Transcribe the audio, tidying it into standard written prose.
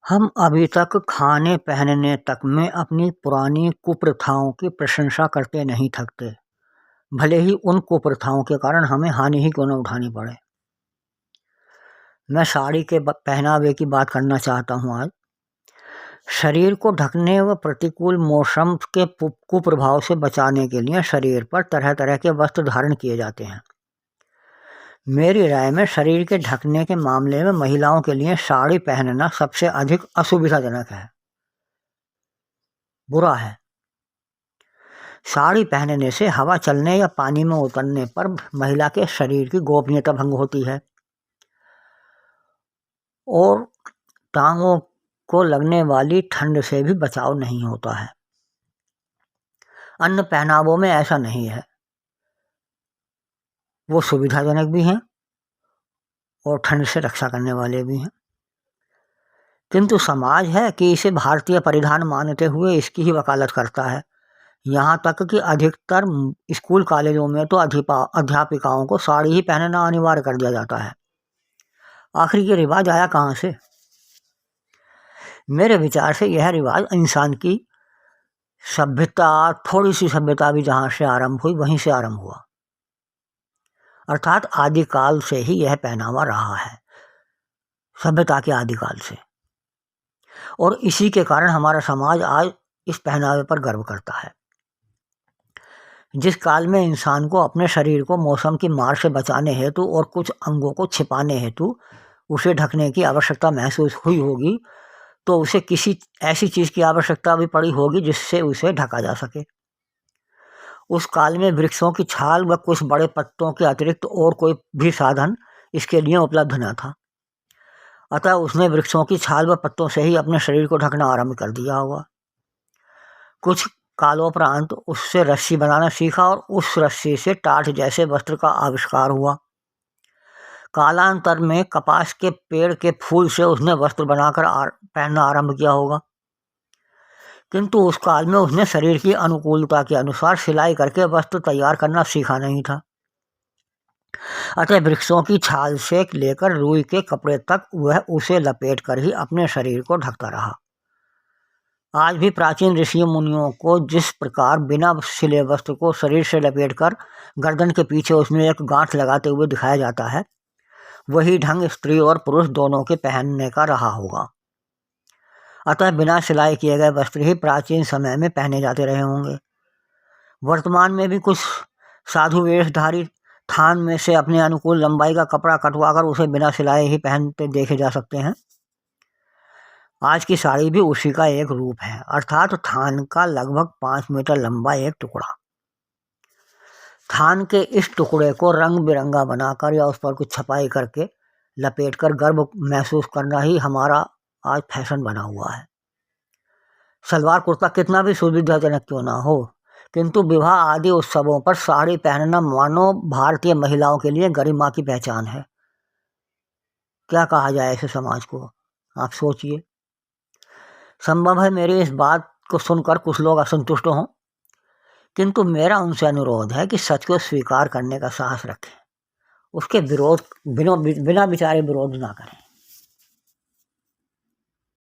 हम अभी तक खाने-पहनने तक में अपनी पुरानी कुप्रथाओं की प्रशंसा करते नहीं थकते, भले ही उन कुप्रथाओं के कारण हमें हानि ही क्यों न उठानी पड़े। मैं साड़ी के पहनावे की बात करना चाहता हूँ आज। शरीर को ढकने व प्रतिकूल मौसम के कुप्रभाव से बचाने के लिए शरीर पर तरह-तरह के वस्त्र धारण किए जाते हैं। मेरी राय में शरीर के ढकने के मामले में महिलाओं के लिए साड़ी पहनना सबसे अधिक असुविधाजनक है, बुरा है। साड़ी पहनने से हवा चलने या पानी में उतरने पर महिला के शरीर की गोपनीयता भंग होती है और टांगों को लगने वाली ठंड से भी बचाव नहीं होता है। अन्य पहनावों में ऐसा नहीं है, वो सुविधाजनक भी हैं और ठंड से रक्षा करने वाले भी हैं। किंतु समाज है कि इसे भारतीय परिधान मानते हुए इसकी ही वकालत करता है। यहाँ तक कि अधिकतर स्कूल कॉलेजों में तो अध्यापिकाओं को साड़ी ही पहनना अनिवार्य कर दिया जाता है। आखिर ये रिवाज आया कहाँ से? मेरे विचार से यह रिवाज इंसान की सभ्यता, थोड़ी सी सभ्यता भी जहाँ से आरंभ हुई वहीं से आरंभ हुआ। अर्थात आदिकाल से ही यह पहनावा रहा है, सभ्यता के आदिकाल से, और इसी के कारण हमारा समाज आज इस पहनावे पर गर्व करता है। जिस काल में इंसान को अपने शरीर को मौसम की मार से बचाने हेतु और कुछ अंगों को छिपाने हेतु उसे ढकने की आवश्यकता महसूस हुई होगी, तो उसे किसी ऐसी चीज़ की आवश्यकता भी पड़ी होगी जिससे उसे ढका जा सके। उस काल में वृक्षों की छाल व कुछ बड़े पत्तों के अतिरिक्त और कोई भी साधन इसके लिए उपलब्ध न था। अतः उसने वृक्षों की छाल व पत्तों से ही अपने शरीर को ढकना आरंभ कर दिया होगा। कुछ कालोपरांत उससे रस्सी बनाना सीखा और उस रस्सी से टाट जैसे वस्त्र का आविष्कार हुआ। कालांतर में कपास के पेड़ के फूल से उसने वस्त्र बनाकर पहनना आरंभ किया होगा। किंतु उस काल में उसने शरीर की अनुकूलता के अनुसार सिलाई करके वस्त्र तैयार करना सीखा नहीं था। अतः वृक्षों की छाल से लेकर रुई के कपड़े तक वह उसे लपेट कर ही अपने शरीर को ढकता रहा। आज भी प्राचीन ऋषि मुनियों को जिस प्रकार बिना सिले वस्त्र को शरीर से लपेटकर गर्दन के पीछे उसमें एक गांठ लगाते हुए दिखाया जाता है, वही ढंग स्त्री और पुरुष दोनों के पहनने का रहा होगा। अतः बिना सिलाई किए गए वस्त्र ही प्राचीन समय में पहने जाते रहे होंगे। वर्तमान में भी कुछ साधु वेशधारी थान में से अपने अनुकूल लंबाई का कपड़ा कटवाकर उसे बिना सिलाए ही पहनते देखे जा सकते हैं। आज की साड़ी भी उसी का एक रूप है, अर्थात थान का लगभग 5 मीटर लंबा एक टुकड़ा। थान के इस टुकड़े को रंग बिरंगा बनाकर या उस पर कुछ छपाई करके लपेटकर गर्व महसूस करना ही हमारा आज फैशन बना हुआ है। सलवार कुर्ता कितना भी सुविधाजनक क्यों ना हो, किंतु विवाह आदि उत्सवों पर साड़ी पहनना मानो भारतीय महिलाओं के लिए गरिमा की पहचान है। क्या कहा जाए ऐसे समाज को, आप सोचिए। संभव है मेरी इस बात को सुनकर कुछ लोग असंतुष्ट हों, किंतु मेरा उनसे अनुरोध है कि सच को स्वीकार करने का साहस रखें, उसके विरोध बिना विचारे विरोध ना करें।